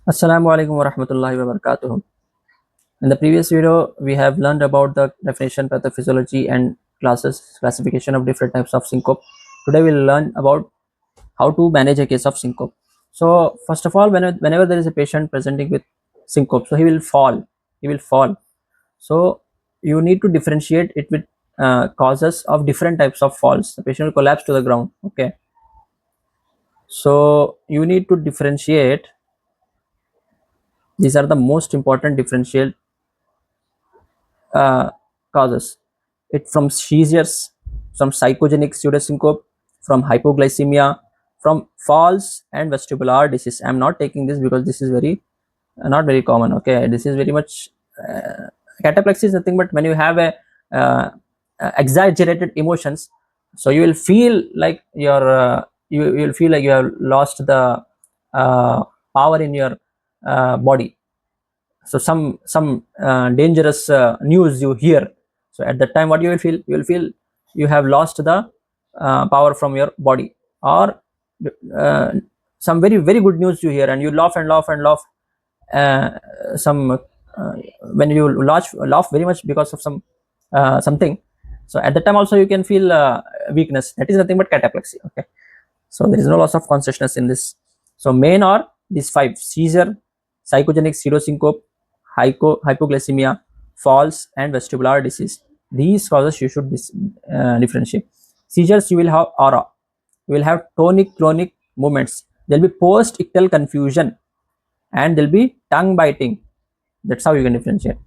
Assalamu alaikum wa rahmatullahi wa barakatuh. In the previous video, we have learned about the definition, pathophysiology, and classification of different types of syncope. Today, we'll learn about how to manage a case of syncope. So, first of all, whenever there is a patient presenting with syncope, so he will fall. He will fall. So, you need to differentiate it with causes of different types of falls. The patient will collapse to the ground. Okay. So, you need to differentiate. These are the most important differential causes it from seizures, from psychogenic pseudosyncope, from hypoglycemia, from falls and vestibular disease. I'm not taking this because this is very not very common. Okay, this is very much cataplexy is nothing but when you have a exaggerated emotions, so you will feel like you will feel like you have lost the power in your body. So some dangerous news you hear, so at that time what you will feel you have lost the power from your body, or uh, some very good news you hear and you laugh and laugh and laugh, uh, some when you laugh very much because of something, so at that time also you can feel weakness. That is nothing but cataplexy. Okay, so there is no loss of consciousness in this. So main are these five: seizure, psychogenic pseudosyncope, hypoglycemia, falls, and vestibular disease. These causes you should differentiate. Seizures, you will have aura, you will have tonic clonic movements, there will be post-ictal confusion, and there will be tongue biting. That's how you can differentiate.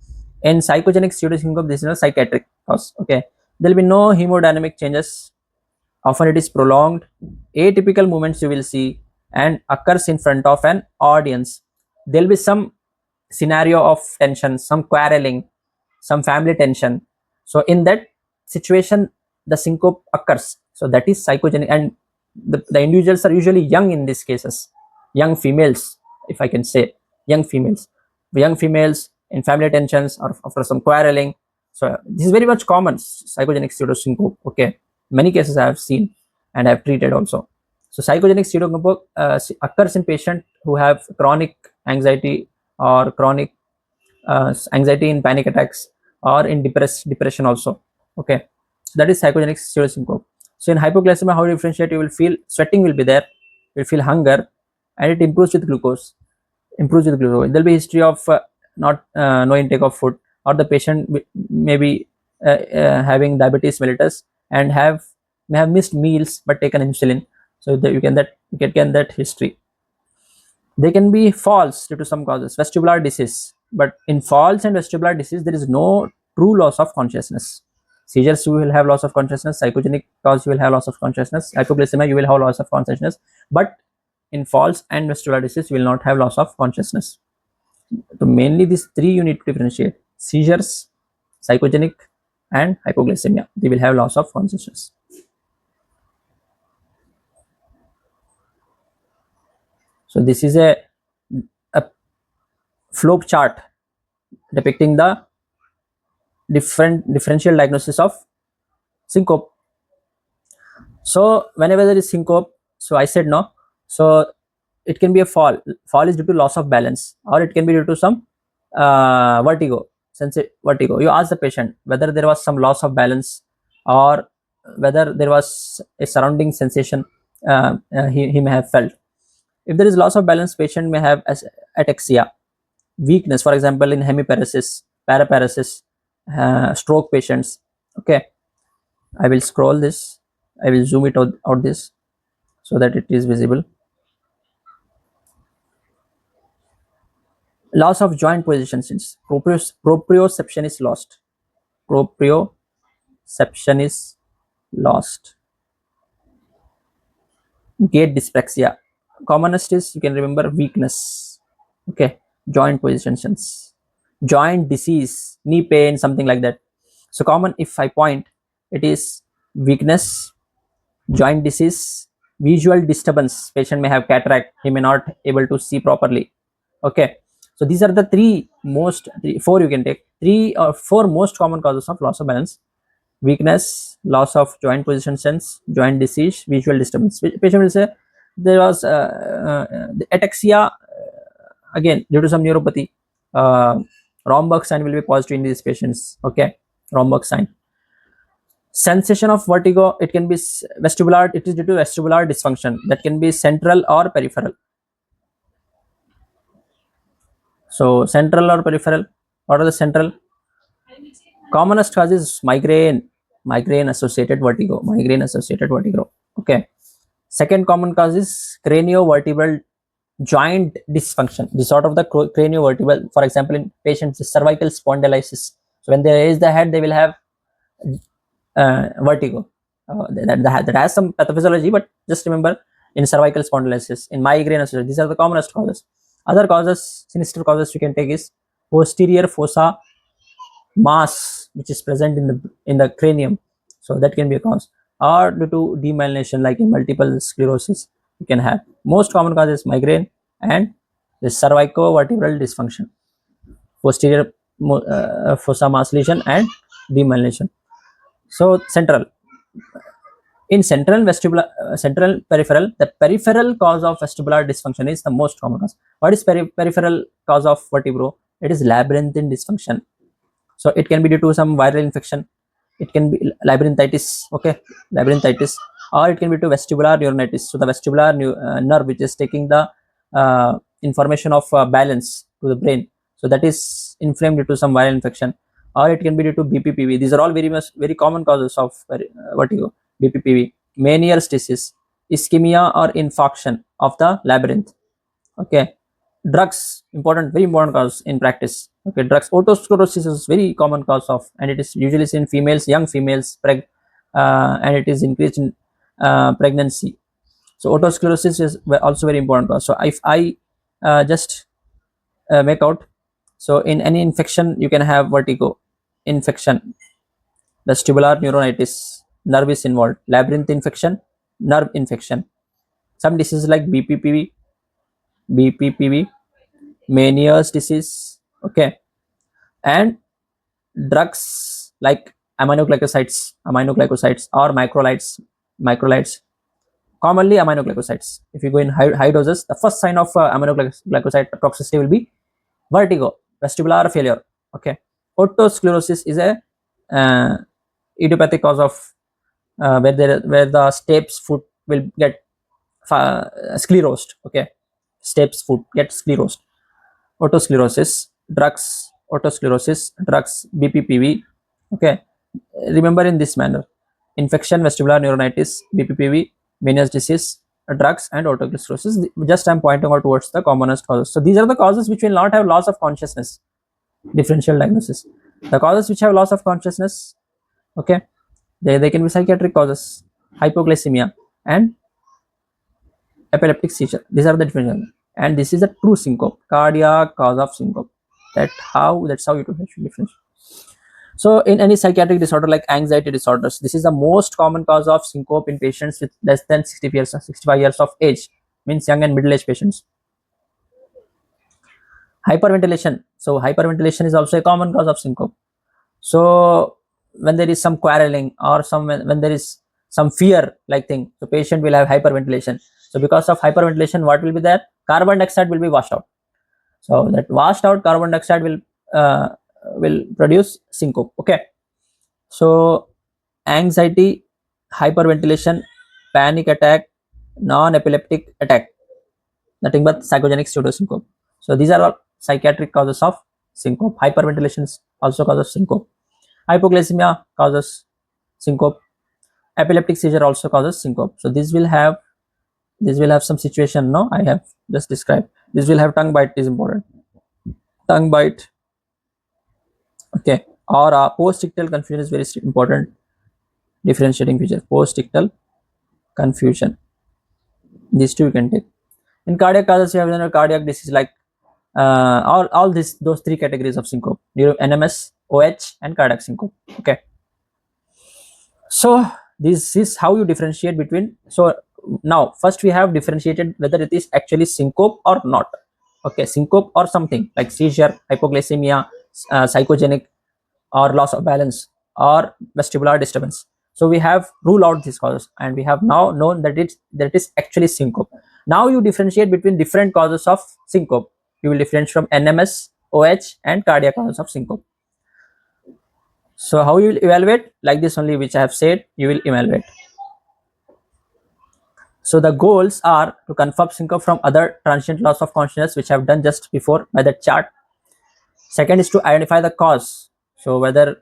In psychogenic pseudosyncope, this is a psychiatric cause. Okay, there will be no hemodynamic changes. Often it is prolonged. Atypical movements you will see and occurs in front of an audience. There will be some scenario of tension, some quarreling, some family tension. So in that situation, the syncope occurs. So that is psychogenic, and the individuals are usually young in these cases, young females, if I can say, young females, in family tensions or for some quarreling. So this is very much common, psychogenic pseudosyncope. Okay, many cases I have seen and I have treated also. So psychogenic pseudosyncope occurs in patients who have chronic anxiety or chronic anxiety in panic attacks or in depression also. Okay, so that is psychogenic pseudosyncope. So in hypoglycemia, how you differentiate? You will feel sweating will be there, you will feel hunger, and it improves with glucose. There will be history of not no intake of food, or the patient may be having diabetes mellitus and may have missed meals but taken insulin. So that you can get that history. They can be false due to some causes, vestibular disease. But in falls and vestibular disease, there is no true loss of consciousness. Seizures, you will have loss of consciousness. Psychogenic cause, you will have loss of consciousness. Hypoglycemia, you will have loss of consciousness. But in falls and vestibular disease, you will not have loss of consciousness. So mainly these three you need to differentiate: seizures, psychogenic, and hypoglycemia. They will have loss of consciousness. So this is a flow chart depicting the differential diagnosis of syncope. So whenever there is syncope, so I said no. So it can be a fall. Fall is due to loss of balance, or it can be due to some vertigo. Vertigo. You ask the patient whether there was some loss of balance, or whether there was a surrounding sensation he may have felt. If there is loss of balance, patient may have ataxia, weakness, for example in hemiparesis, paraparesis, stroke patients. Okay, I will scroll this, I will zoom it out this so that it is visible. Loss of joint position, since proprioception is lost. Proprioception is lost. Gait dyspraxia. Commonest is, you can remember, weakness. Okay, joint positions, joint disease, knee pain, something like that. So common, if I point, it is weakness, joint disease, visual disturbance. Patient may have cataract, he may not able to see properly. Okay, so these are the four you can take, 3 or 4 most common causes of loss of balance: weakness, loss of joint position sense, joint disease, visual disturbance. Patient will say there was the ataxia again due to some neuropathy, uh, Romberg sign will be positive in these patients. Okay, Romberg sign. Sensation of vertigo, it can be vestibular, it is due to vestibular dysfunction, that can be central or peripheral. So central or peripheral, what are the central? Commonest cause is migraine associated vertigo. Okay. Second common cause is craniovertebral joint dysfunction, disorder of the craniovertebral. For example, in patients with cervical spondylosis, so when they raise the head, they will have vertigo. That has some pathophysiology, but just remember, in cervical spondylosis, in migraine associated, these are the commonest causes. Other causes, sinister causes you can take is posterior fossa mass, which is present in the cranium, so that can be a cause, or due to demyelination, like in multiple sclerosis you can have. Most common cause is migraine and the cervicovertebral dysfunction, posterior fossa mass lesion and demyelination. So central, in central vestibular, central peripheral, the peripheral cause of vestibular dysfunction is the most common cause. What is peripheral cause of vertebro? It is labyrinthine dysfunction. So it can be due to some viral infection, it can be labyrinthitis. Okay, labyrinthitis, or it can be to vestibular neuronitis. So the vestibular nerve which is taking the information of balance to the brain, so that is inflamed due to some viral infection, or it can be due to BPPV. These are all very common causes of vertigo. BPPV, Meniere's disease, ischemia or infarction of the labyrinth. Okay, drugs, important, very important cause in practice. Okay, drugs, otosclerosis is very common cause of, and it is usually seen in females, young females, and it is increased in pregnancy. So otosclerosis is also very important cause. So if I just make out, so in any infection you can have vertigo infection, vestibular neuronitis, nerve is involved, labyrinth infection, nerve infection. Some diseases like BPPV, Meniere's disease. Okay, and drugs like aminoglycosides or macrolides, commonly aminoglycosides. If you go in high doses, the first sign of aminoglycoside toxicity will be vertigo, vestibular failure. Okay, otosclerosis is a uh, idiopathic cause of where the stapes foot will get sclerosed. Okay, stapes foot get sclerosed. Otosclerosis drugs, BPPV. Okay, remember in this manner: infection, vestibular neuronitis, BPPV, Meniere's disease, drugs, and otosclerosis. Just I'm pointing out towards the commonest causes. So these are the causes which will not have loss of consciousness. Differential diagnosis. The causes which have loss of consciousness, okay, they can be psychiatric causes, hypoglycemia and epileptic seizure. These are the differential. And this is a true syncope, cardiac cause of syncope. That's how you differentiate. So in any psychiatric disorder like anxiety disorders, this is the most common cause of syncope in patients with less than 65 years of age, means young and middle-aged patients. Hyperventilation. So hyperventilation is also a common cause of syncope. So when there is some quarreling or when there is some fear like thing, the patient will have hyperventilation. So because of hyperventilation, what will be there? Carbon dioxide will be washed out. So that washed out carbon dioxide will produce syncope. Okay, so anxiety, hyperventilation, panic attack, non-epileptic attack, nothing but psychogenic pseudosyncope. So these are all psychiatric causes of syncope. Hyperventilation also causes syncope. Hypoglycemia causes syncope. Epileptic seizure also causes syncope. So this will have some situation. No, I have just described. This will have tongue bite is important. Tongue bite. Okay, or post-ictal confusion is very important. Differentiating feature, post-ictal confusion. These two you can take. In cardiac causes, you have cardiac disease like those three categories of syncope: NMS, OH, and cardiac syncope. Okay. So this is how you differentiate between. So now first we have differentiated whether it is actually syncope or not. Okay, syncope or something like seizure, hypoglycemia, psychogenic, or loss of balance, or vestibular disturbance. So we have ruled out these causes, and we have now known that it is actually syncope. Now you differentiate between different causes of syncope. you will differentiate from NMS, OH, and cardiac causes of syncope. So how you will evaluate? Like this only, which I have said, you will evaluate. So the goals are to confirm syncope from other transient loss of consciousness, which I have done just before by the chart. Second is to identify the cause. So whether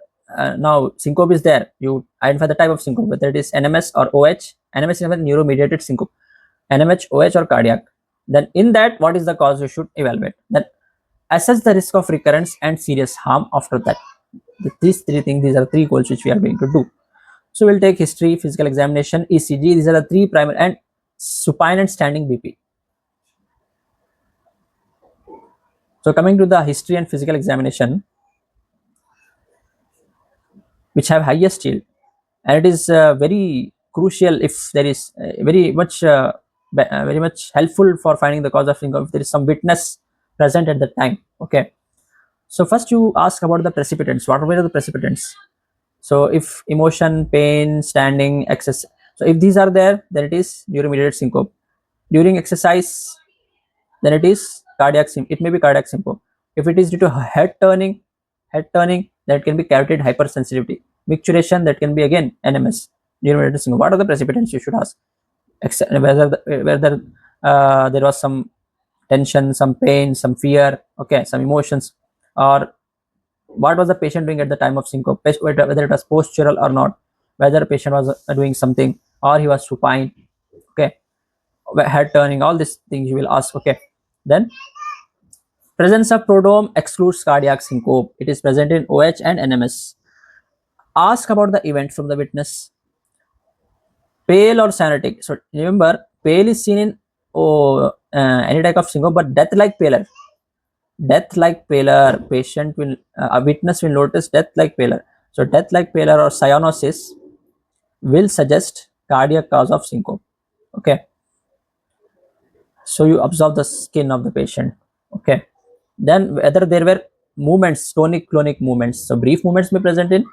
now syncope is there, you identify the type of syncope, whether it is NMS or OH. NMS is neuromediated syncope, NMH, OH, or cardiac. Then in that, what is the cause you should evaluate. Then assess the risk of recurrence and serious harm after that. These three things, these are three goals which we are going to do. So we'll take history, physical examination, ECG. These are the three primary, and supine and standing BP. So coming to the history and physical examination, which have highest yield, and it is very crucial if there is very much helpful for finding the cause of syncope if there is some witness present at the time. Okay, so first you ask about the precipitants. What were the precipitants? So if emotion, pain, standing, excess, so if these are there, then it is neuromediated syncope. During exercise, then it is cardiac syncope. It may be cardiac syncope. If it is due to head turning, that can be carotid hypersensitivity. Micturition, that can be again NMS, neuromediated syncope. What are the precipitants? You should ask. Whether there was some tension, some pain, some fear, okay, some emotions, or what was the patient doing at the time of syncope, whether it was postural or not, whether the patient was doing something or he was supine, okay, head turning, all these things you will ask. Okay, then presence of prodrome excludes cardiac syncope. It is present in OH and NMS. Ask about the event from the witness. Pale or cyanotic. So remember, pale is seen in any type of syncope, but death-like pallor. Death-like pallor. Patient will, a witness will notice death-like pallor. So death-like pallor or cyanosis will suggest cardiac cause of syncope. Okay. So you observe the skin of the patient. Okay. Then whether there were movements, tonic-clonic movements. So brief movements may present in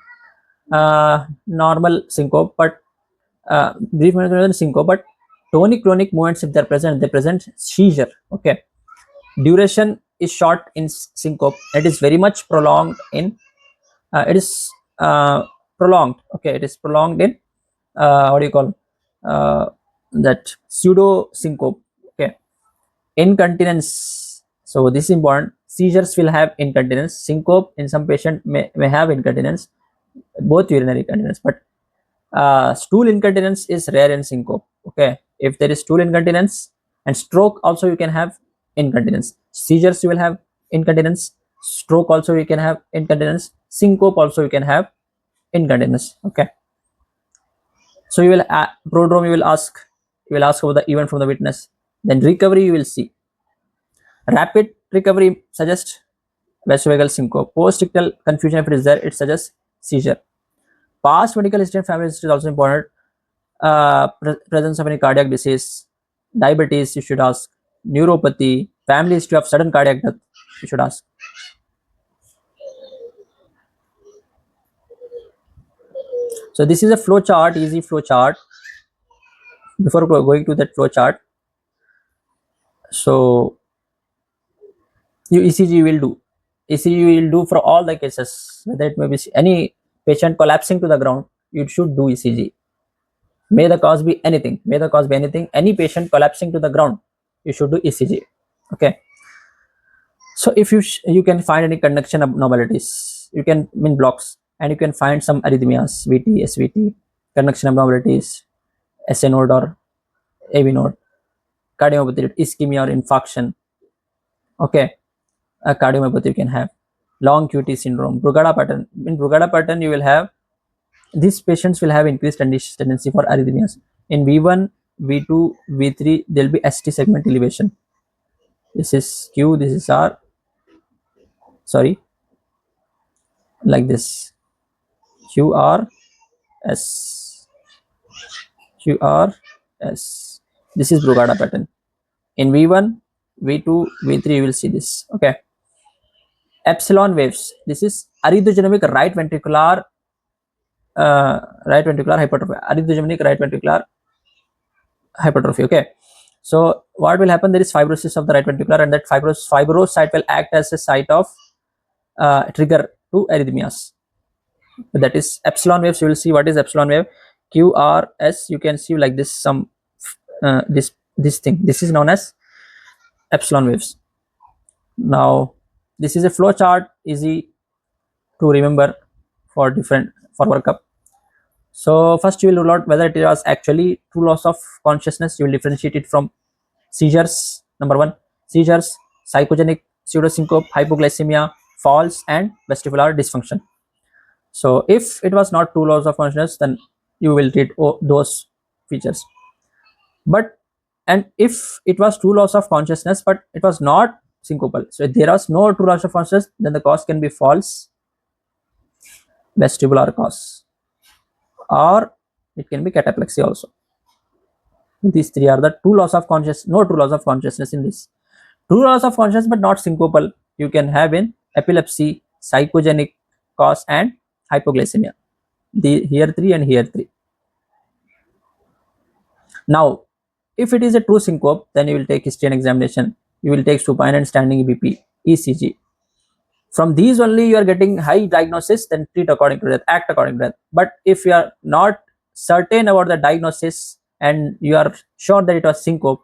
normal syncope, but brief movements present in syncope, but tonic-clonic movements, if they're present, they present seizure. Okay. Duration is short in syncope. It is very much prolonged in. It is prolonged. Okay, it is prolonged in what do you call that pseudo syncope. Okay, incontinence. So this is important. Seizures will have incontinence. Syncope in some patient may have incontinence, both urinary incontinence, but stool incontinence is rare in syncope. Okay, if there is stool incontinence, and stroke also you can have incontinence. Seizures you will have incontinence. Stroke also you can have incontinence. Syncope also you can have incontinence. Okay, so you will prodrome, you will ask about the event from the witness. Then recovery, you will see rapid recovery suggests vasovagal syncope. Post-ictal confusion, if it is there, it suggests seizure. Past medical history and family history is also important. Presence of any cardiac disease, diabetes, you should ask. Neuropathy, family history of sudden cardiac death, you should ask. So this is a flow chart, easy flow chart. Before going to that flow chart, so you ECG will do. ECG will do for all the cases, whether it may be any patient collapsing to the ground, you should do ECG. May the cause be anything. May the cause be anything. Any patient collapsing to the ground, you should do ECG. Okay. So if you can find any conduction abnormalities, you can mean blocks, and you can find some arrhythmias, VT, SVT, conduction abnormalities, SA node or AV node, cardiomyopathy, ischemia or infarction. Okay, a cardiomyopathy you can have, long QT syndrome, Brugada pattern. In Brugada pattern, you will have these patients will have increased tendency for arrhythmias. In V1, V2, V3, there will be ST segment elevation. This is Q, this is R. Sorry, like this. QR, S, QR, S. This is Brugada pattern. In V1, V2, V3, you will see this. Okay. Epsilon waves. This is arrhythmogenic right ventricular hypertrophy. Arrhythmogenic right ventricular hypertrophy. Okay. So what will happen? There is fibrosis of the right ventricular, and that fibrosed site will act as a site of trigger to arrhythmias. That is epsilon waves. You will see what is epsilon wave. QRS. You can see like this. Some this thing. This is known as epsilon waves. Now this is a flow chart, easy to remember for workup. So first you will rule out whether it was actually true loss of consciousness. You will differentiate it from seizures. Number one, seizures, psychogenic pseudosyncope, hypoglycemia, falls, and vestibular dysfunction. So if it was not true loss of consciousness, then you will treat those features. But and if it was true loss of consciousness, but it was not syncopal, so if there was no true loss of consciousness, then the cause can be false vestibular cause, or it can be cataplexy also. These three are the true loss of consciousness, no true loss of consciousness in this. True loss of consciousness but not syncopal, you can have in epilepsy, psychogenic cause, and hypoglycemia. Here 3 and here 3. Now, if it is a true syncope, then you will take history and examination. You will take supine and standing BP, ECG. From these only you are getting high diagnosis, then treat according to that, act according to that. But if you are not certain about the diagnosis and you are sure that it was syncope,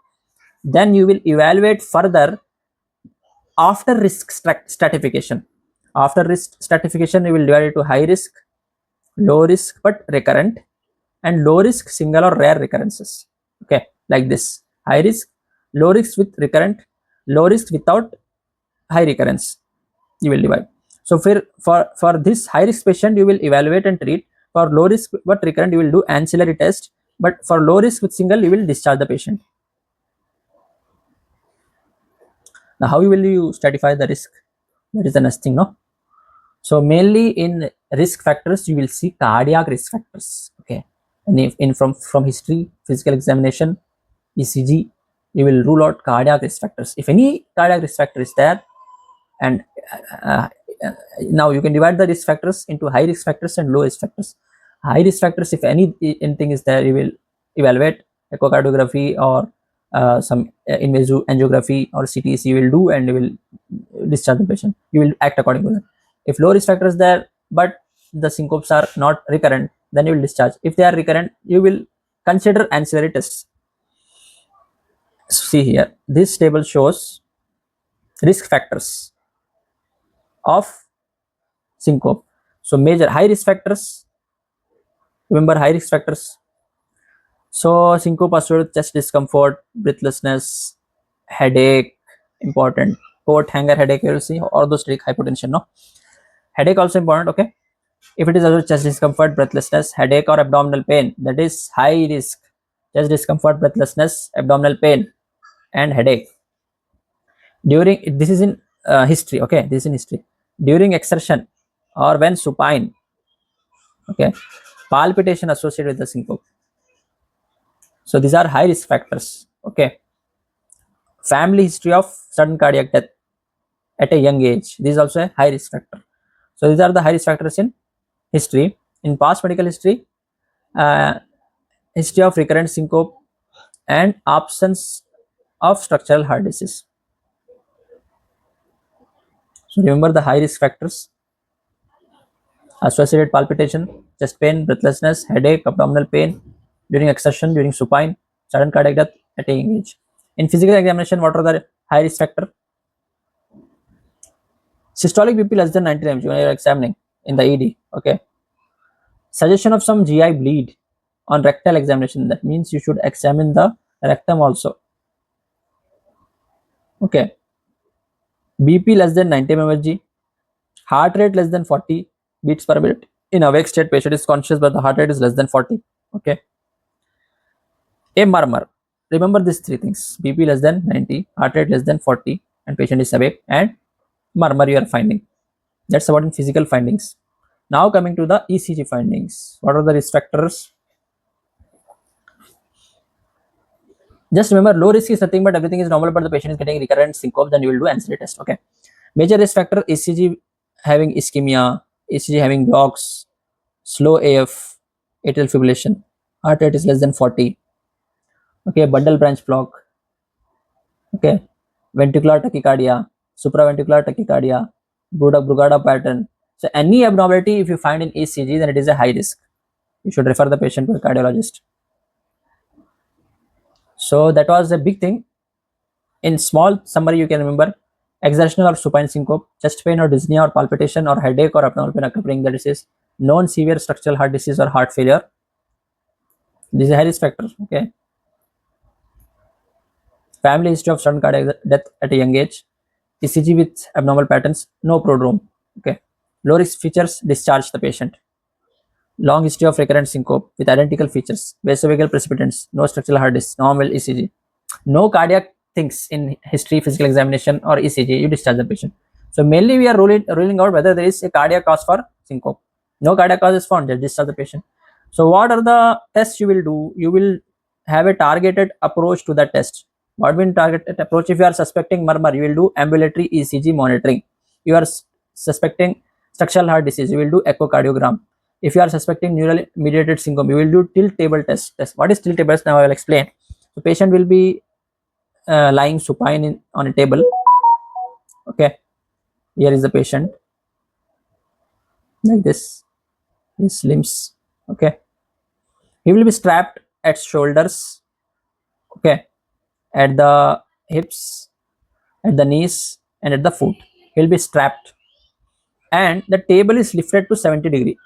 then you will evaluate further after risk stratification. After risk stratification, you will divide it to high risk, low risk but recurrent, and low risk single or rare recurrences. Okay, like this: high risk, low risk with recurrent, low risk without high recurrence. You will divide. So for this high risk patient, you will evaluate and treat. For low risk but recurrent, you will do ancillary test. But for low risk with single, you will discharge the patient. Now, how will you stratify the risk? That is the next thing, no? So mainly in risk factors, you will see cardiac risk factors. Okay, and if from history, physical examination, ECG, you will rule out cardiac risk factors. If any cardiac risk factor is there, and now you can divide the risk factors into high risk factors and low risk factors. High risk factors, if anything is there, you will evaluate echocardiography or some invasive angiography or CTC you will do, and you will discharge the patient. You will act according to that. If low risk factors there, but the syncopes are not recurrent, then you will discharge. If they are recurrent, you will consider ancillary tests. See here, this table shows risk factors of syncope. So major high risk factors, remember high risk factors. So syncope associated with chest discomfort, breathlessness, headache, important. Coat hanger headache, you will see, orthostatic hypotension, no? Headache also important, okay? If it is also chest discomfort, breathlessness, headache, or abdominal pain, that is high risk. Chest discomfort, breathlessness, abdominal pain, and headache. During, this is in history, okay? This is in history. During exertion or when supine, okay, palpitation associated with the syncope. So these are high risk factors, okay? Family history of sudden cardiac death at a young age, this is also a high risk factor. So these are the high risk factors in history. In past medical history, history of recurrent syncope and absence of structural heart disease. So remember the high risk factors: associated palpitation, chest pain, breathlessness, headache, abdominal pain during exertion, during supine, sudden cardiac death at a young age. In physical examination, what are the high risk factor? Systolic BP less than 90 mg when you are examining in the ED. Okay. Suggestion of some GI bleed on rectal examination. That means you should examine the rectum also. Okay. BP less than 90 mmHg. Heart rate less than 40 beats per minute. In awake state, patient is conscious but the heart rate is less than 40. Okay. A murmur. Remember these three things: BP less than 90, heart rate less than 40, and patient is awake, and murmur you are finding. That's about in physical findings. Now coming to the ECG findings. What are the risk factors? Just remember, low risk is nothing but everything is normal, but the patient is getting recurrent syncope, then you will do ancillary test. Okay. Major risk factor: ECG having ischemia, ECG having blocks, slow AF, atrial fibrillation, heart rate is less than 40. Okay, bundle branch block, Okay, ventricular tachycardia, supraventricular tachycardia, Brugada pattern. So any abnormality if you find in ECG, then it is a high risk. You should refer the patient to a cardiologist. So that was a big thing. In small summary, you can remember: exertional or supine syncope, chest pain or dyspnea or palpitation or headache or abdominal pain accompanying the disease, known severe structural heart disease or heart failure. This is a high risk factor. Okay. Family history of sudden cardiac death at a young age, ECG with abnormal patterns, no prodrome. Okay. Low risk features: discharge the patient. Long history of recurrent syncope with identical features, vasovagal precipitants, no structural heart disease, normal ECG. No cardiac things in history, physical examination, or ECG, you discharge the patient. So mainly we are ruling out whether there is a cardiac cause for syncope. No cardiac cause is found, just discharge the patient. So what are the tests you will do? You will have a targeted approach to the test. What means targeted approach? If you are suspecting murmur, you will do ambulatory ECG monitoring. You are suspecting structural heart disease, you will do echocardiogram. If you are suspecting neural mediated syncope, you will do tilt table test. What is tilt table test? Now I will explain. The patient will be lying supine on a table. Okay, here is the patient like this, his limbs. Okay, he will be strapped at shoulders. Okay, at the hips, at the knees, and at the foot. He'll be strapped, and the table is lifted to 70 degree,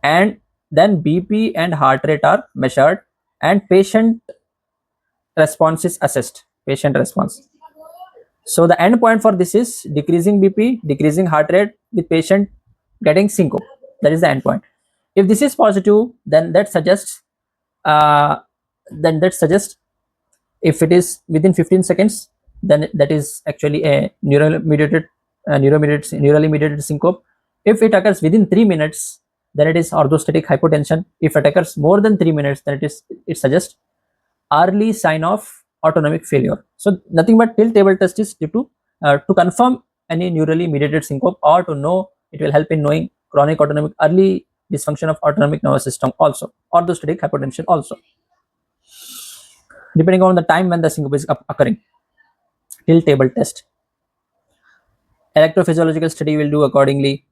and then BP and heart rate are measured, and patient response is assessed. Patient response. So the end point for this is decreasing BP, decreasing heart rate with patient getting syncope. That is the end point. If this is positive, then that suggests uh, if it is within 15 seconds, then that is actually a neurally mediated syncope. If it occurs within 3 minutes, then it is orthostatic hypotension. If it occurs more than 3 minutes, then it suggests early sign of autonomic failure. So nothing but tilt table test is due to confirm any neurally mediated syncope, or to know, it will help in knowing chronic autonomic early dysfunction of autonomic nervous system, also orthostatic hypotension also, depending on the time when the syncope is occurring. Tilt table test. Electrophysiological study will do accordingly.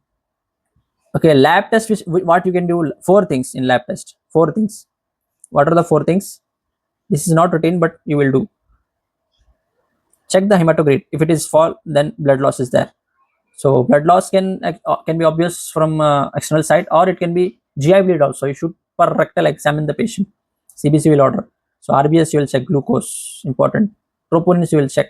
Okay, lab test, what you can do: four things in lab test. Four things. What are the four things? This is not routine, but you will do. Check the hematocrit. If it is fall, then blood loss is there. So blood loss can be obvious from external side, or it can be GI bleed also. You should per rectal examine the patient. CBC will order. So RBS you will check glucose, important. Troponins you will check,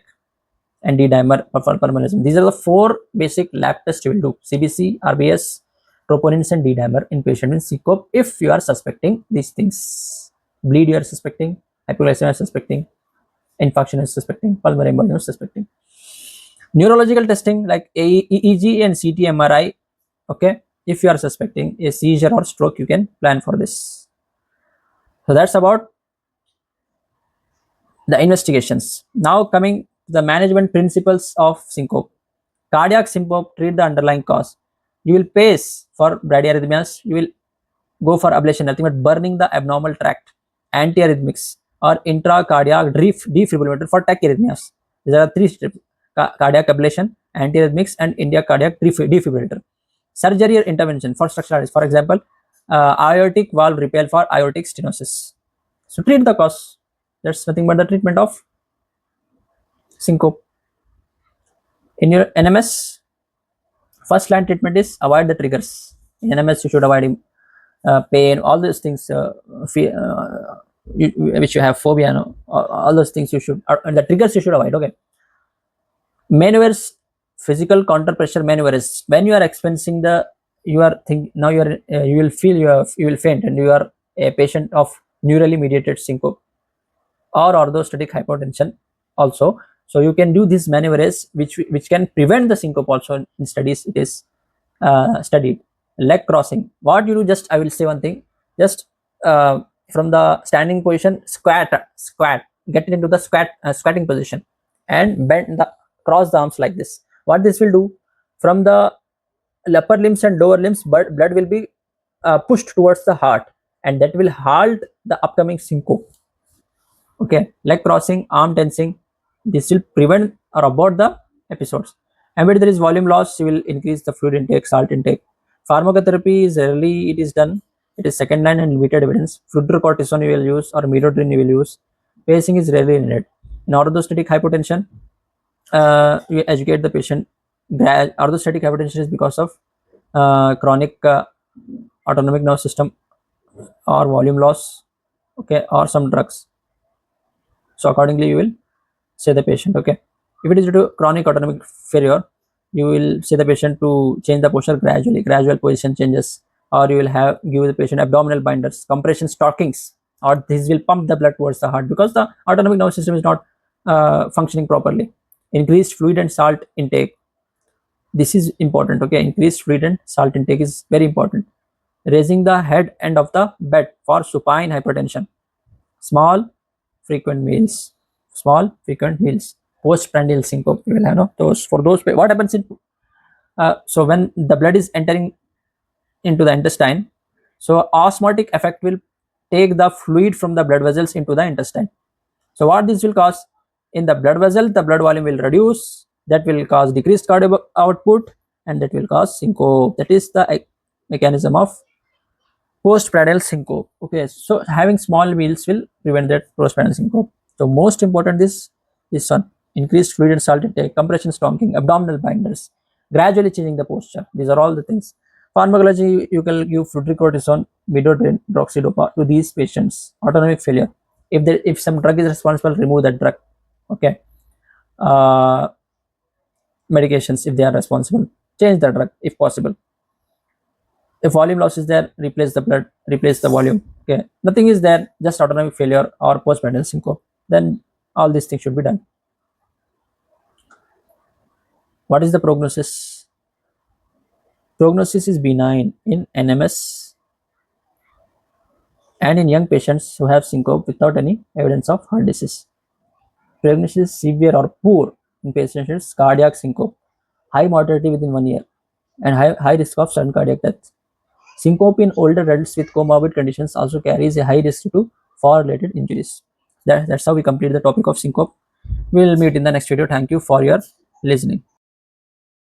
and D-dimer for permelism. These are the four basic lab tests you will do: CBC, RBS, troponins, and D-dimer in patient in syncope. If you are suspecting these things, bleed you are suspecting, hypoglycemia is suspecting, infarction is suspecting, pulmonary embolism is suspecting. Neurological testing like EEG and CT MRI. Okay, if you are suspecting a seizure or stroke, you can plan for this. So that's about the investigations. Now coming to the management principles of syncope. Cardiac syncope, treat the underlying cause. You will pace for bradyarrhythmias. You will go for ablation, nothing but burning the abnormal tract, antiarrhythmics, or intracardiac defibrillator for tachyarrhythmias. These are three steps: cardiac ablation, antiarrhythmics, and cardiac defibrillator. Surgery or intervention for structural heart, for example, aortic valve repair for aortic stenosis. So treat the cause. That's nothing but the treatment of syncope. In your NMS, first line treatment is avoid the triggers. In NMS, you should avoid pain, all those things, which you have phobia, no? All those things you should, the triggers you should avoid. Okay. Maneuvers, physical counter pressure maneuvers. When you are experiencing you are think now you are you will feel you will faint, and you are a patient of neurally mediated syncope or orthostatic hypotension also. So you can do these maneuvers which can prevent the syncope also. In studies it is studied. Leg crossing. What you do, just I will say one thing: just from the standing position, squat, get into the squatting position, and bend cross the arms like this. What this will do, from the upper limbs and lower limbs, blood will be pushed towards the heart, and that will halt the upcoming syncope. Okay, leg crossing, arm tensing, This will prevent or abort the episodes. And when there is volume loss, you will increase the fluid intake, salt intake. Pharmacotherapy is rarely it is done. It is second line and limited evidence. Fludrocortisone you will use or midodrine you will use. Pacing is rarely needed. In orthostatic hypotension, you educate the patient. Orthostatic hypotension is because of chronic autonomic nervous system or volume loss, okay, or some drugs. So accordingly, you will say the patient, okay. If it is due to chronic autonomic failure, you will say the patient to change the posture gradually, gradual position changes, or you will have give the patient abdominal binders, compression stockings, or this will pump the blood towards the heart because the autonomic nervous system is not functioning properly. Increased fluid and salt intake, this is important, okay. Increased fluid and salt intake is very important. Raising the head end of the bed for supine hypertension. Small frequent meals, small frequent meals. Postprandial syncope, you will have no those for those. What happens in so when the blood is entering into the intestine, so osmotic effect will take the fluid from the blood vessels into the intestine. So what this will cause, in the blood vessel, the blood volume will reduce. That will cause decreased cardio output, and that will cause syncope. That is the mechanism of postprandial syncope. Okay, so having small meals will prevent that postprandial syncope. So most important this one: increased fluid and salt intake, compression stocking, abdominal binders, gradually changing the posture. These are all the things. Pharmacology, you can give fludrocortisone, midodrine, droxidopa to these patients. Autonomic failure. If some drug is responsible, remove that drug. Okay. Uh, Medications, if they are responsible, change the drug if possible. If volume loss is there, replace the blood, replace the volume. Okay, nothing is there, just autonomic failure or postprandial syncope, then all these things should be done. What is the prognosis? Prognosis is benign in NMS and in young patients who have syncope without any evidence of heart disease. Prognosis is severe or poor in patients with cardiac syncope, high mortality within 1 year, and high risk of sudden cardiac death. Syncope in older adults with comorbid conditions also carries a high risk to fall-related injuries. That's how we complete the topic of syncope. We'll meet in the next video. Thank you for your listening.